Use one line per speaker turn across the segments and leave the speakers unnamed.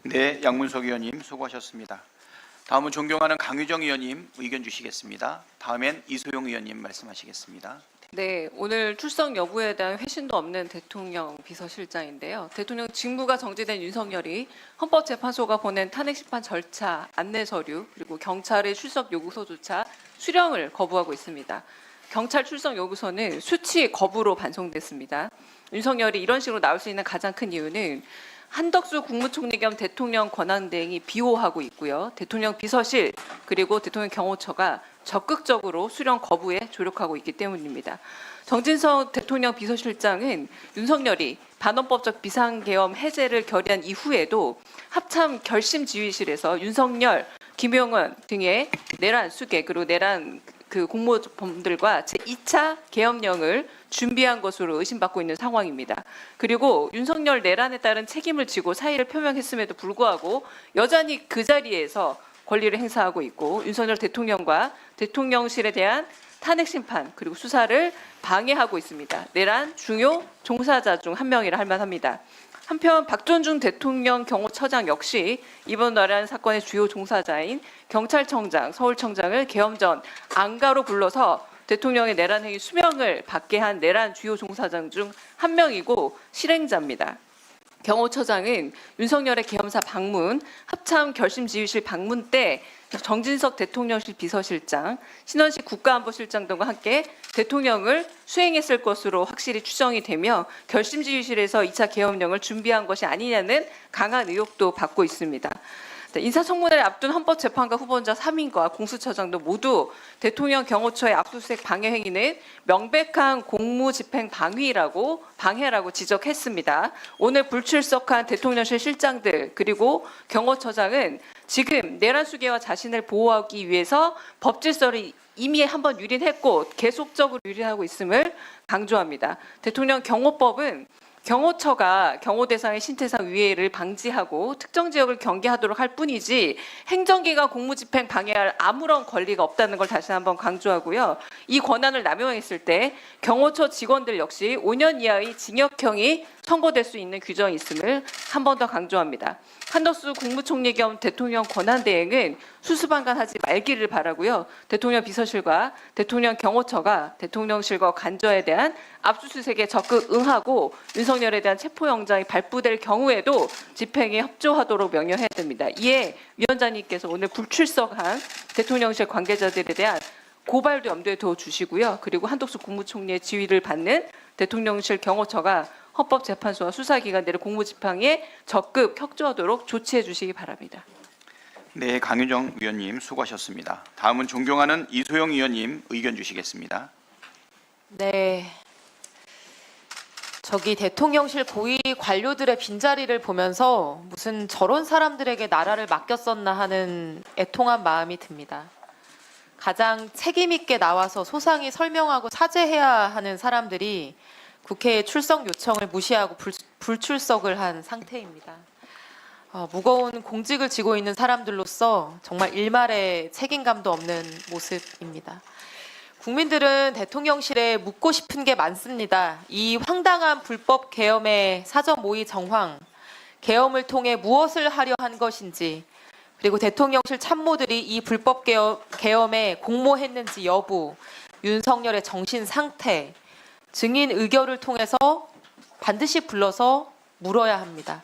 네, 양문석 의원님 수고하셨습니다. 다음은 존경하는 강유정 의원님 의견 주시겠습니다. 다음엔 이소영 의원님 말씀하시겠습니다.
네, 오늘 출석 여부에 대한 회신도 없는 대통령 비서실장인데요. 대통령 직무가 정지된 윤석열이 헌법재판소가 보낸 탄핵심판 절차, 안내 서류, 그리고 경찰의 출석 요구서조차 수령을 거부하고 있습니다. 경찰 출석 요구서는 수치 거부로 반송됐습니다. 윤석열이 이런 식으로 나올 수 있는 가장 큰 이유는 한덕수 국무총리 겸 대통령 권한대행이 비호하고 있고요. 대통령 비서실 그리고 대통령 경호처가 적극적으로 수령 거부에 조력하고 있기 때문입니다. 정진석 대통령 비서실장은 윤석열이 반헌법적 비상계엄 해제를 결의한 이후에도 합참 결심지휘실에서 윤석열, 김용원 등의 내란 수계 그리고 내란 공모범들과 제2차 계엄령을 준비한 것으로 의심받고 있는 상황입니다. 그리고 윤석열 내란에 따른 책임을 지고 사의를 표명했음에도 불구하고 여전히 그 자리에서 권리를 행사하고 있고 윤석열 대통령과 대통령실에 대한 탄핵 심판 그리고 수사를 방해하고 있습니다. 내란 중요 종사자 중 한 명이라 할 만합니다. 한편 박존중 대통령 경호처장 역시 이번 내란 사건의 주요 종사자인 경찰청장, 서울청장을 계엄 전 안가로 불러서 대통령의 내란 행위 수명을 받게 한 내란 주요 종사장 중 한 명이고 실행자입니다. 경호처장은 윤석열의 계엄사 방문, 합참 결심지휘실 방문 때 정진석 대통령실 비서실장, 신원식 국가안보실장 등과 함께 대통령을 수행했을 것으로 확실히 추정이 되며 결심지휘실에서 2차 계엄령을 준비한 것이 아니냐는 강한 의혹도 받고 있습니다. 인사청문회를 앞둔 헌법재판관 후보자 3인과 공수처장도 모두 대통령 경호처의 압수수색 방해 행위는 명백한 공무집행 방해라고 지적했습니다. 오늘 불출석한 대통령실 실장들 그리고 경호처장은 지금 내란 수계와 자신을 보호하기 위해서 법질서를 이미 한번 유린했고 계속적으로 유린하고 있음을 강조합니다. 대통령 경호법은 경호처가 경호 대상의 신태상 위해를 방지하고 특정 지역을 경계하도록 할 뿐이지 행정기관 공무집행 방해할 아무런 권리가 없다는 걸 다시 한번 강조하고요. 이 권한을 남용했을 때 경호처 직원들 역시 5년 이하의 징역형이 선고될 수 있는 규정이 있음을 한 번 더 강조합니다. 한덕수 국무총리 겸 대통령 권한대행은 수수방관하지 말기를 바라고요. 대통령 비서실과 대통령 경호처가 대통령실과 관저에 대한 압수수색에 적극 응하고 윤석열에 대한 체포영장이 발부될 경우에도 집행에 협조하도록 명령해야 됩니다. 이에 위원장님께서 오늘 불출석한 대통령실 관계자들에 대한 고발도 염두에 둬 주시고요. 그리고 한덕수 국무총리의 지휘를 받는 대통령실 경호처가 헌법재판소와 수사기관들의 공무집행에 적극 협조하도록 조치해 주시기 바랍니다.
네, 강유정 의원님 수고하셨습니다. 다음은 존경하는 이소영 의원님 의견 주시겠습니다.
네. 저기 대통령실 고위 관료들의 빈자리를 보면서 무슨 저런 사람들에게 나라를 맡겼었나 하는 애통한 마음이 듭니다. 가장 책임 있게 나와서 소상히 설명하고 사죄해야 하는 사람들이 국회의 출석 요청을 무시하고 불출석을 한 상태입니다. 무거운 공직을 지고 있는 사람들로서 정말 일말의 책임감도 없는 모습입니다. 국민들은 대통령실에 묻고 싶은 게 많습니다. 이 황당한 불법 계엄의 사전 모의 정황, 계엄을 통해 무엇을 하려 한 것인지, 그리고 대통령실 참모들이 이 불법 계엄에 공모했는지 여부, 윤석열의 정신 상태, 증인 의결을 통해서 반드시 불러서 물어야 합니다.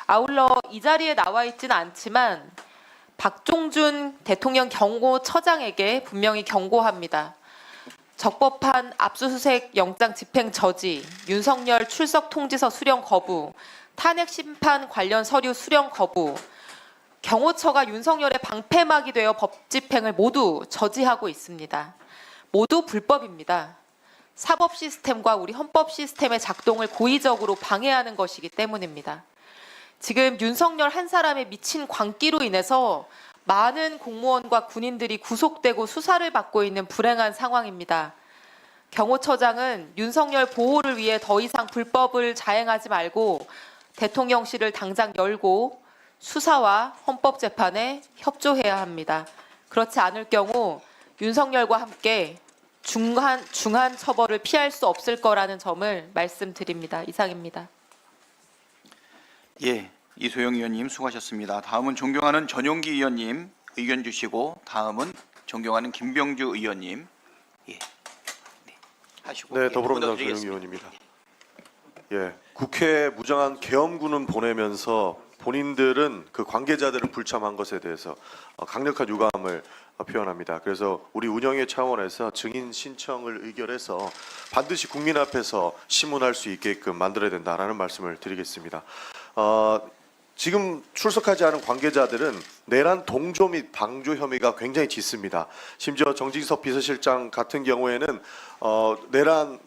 아울러 이 자리에 나와 있지는 않지만 박종준 대통령 경호처장에게 분명히 경고합니다. 적법한 압수수색 영장 집행 저지, 윤석열 출석 통지서 수령 거부, 탄핵 심판 관련 서류 수령 거부, 경호처가 윤석열의 방패막이 되어 법 집행을 모두 저지하고 있습니다. 모두 불법입니다. 사법 시스템과 우리 헌법 시스템의 작동을 고의적으로 방해하는 것이기 때문입니다. 지금 윤석열 한 사람의 미친 광기로 인해서 많은 공무원과 군인들이 구속되고 수사를 받고 있는 불행한 상황입니다. 경호처장은 윤석열 보호를 위해 더 이상 불법을 자행하지 말고 대통령실을 당장 열고 수사와 헌법재판에 협조해야 합니다. 그렇지 않을 경우 윤석열과 함께 중한 처벌을 피할 수 없을 거라는 점을 말씀드립니다. 이상입니다.
예, 이소영 의원님 수고하셨습니다. 다음은 존경하는 전용기 의원님 의견 주시고 다음은 존경하는 김병주 의원님 하시고
네, 더불어민주당
드리겠습니다.
전용기 의원입니다. 예, 국회 무장한 계엄군은 보내면서 본인들은 그 관계자들을 불참한 것에 대해서 강력한 유감을 표현합니다. 그래서 우리 운영위 차원에서 증인 신청을 의결해서 반드시 국민 앞에서 심문할 수 있게끔 만들어야 된다라는 말씀을 드리겠습니다. 지금 출석하지 않은 관계자들은 내란 동조 및 방조 혐의가 굉장히 짙습니다. 심지어 정진석 비서실장 같은 경우에는 내란을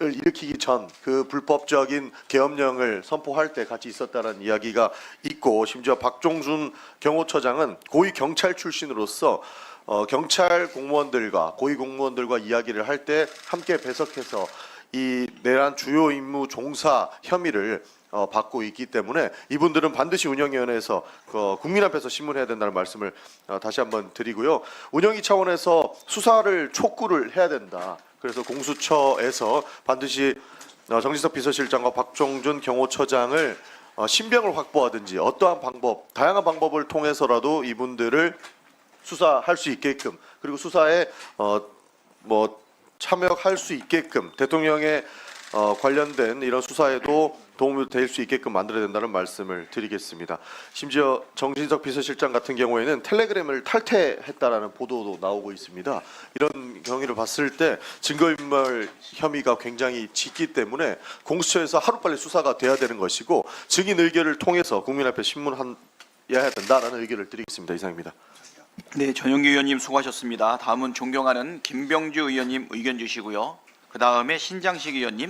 일으키기 전 그 불법적인 계엄령을 선포할 때 같이 있었다는 이야기가 있고, 심지어 박종준 경호처장은 고위 경찰 출신으로서 경찰 공무원들과 고위 공무원들과 이야기를 할 때 함께 배석해서 이 내란 주요 임무 종사 혐의를 받고 있기 때문에 이분들은 반드시 운영위원회에서 국민 앞에서 신문해야 된다는 말씀을 다시 한번 드리고요. 운영위 차원에서 수사를 촉구를 해야 된다. 그래서 공수처에서 반드시 정진석 비서실장과 박종준 경호처장을 신병을 확보하든지 어떠한 방법, 다양한 방법을 통해서라도 이분들을 수사할 수 있게끔, 그리고 수사에 참여할 수 있게끔 대통령의 관련된 이런 수사에도 도움이 될 수 있게끔 만들어야 된다는 말씀을 드리겠습니다. 심지어 정진석 비서실장 같은 경우에는 텔레그램을 탈퇴했다라는 보도도 나오고 있습니다. 이런 경위를 봤을 때 증거인멸 혐의가 굉장히 짙기 때문에 공수처에서 하루빨리 수사가 돼야 되는 것이고, 증인 의결을 통해서 국민 앞에 신문해야 된다라는 의견을 드리겠습니다. 이상입니다.
네, 전용기 의원님 수고하셨습니다. 다음은 존경하는 김병주 의원님 의견 주시고요. 그 다음에 신장식 의원님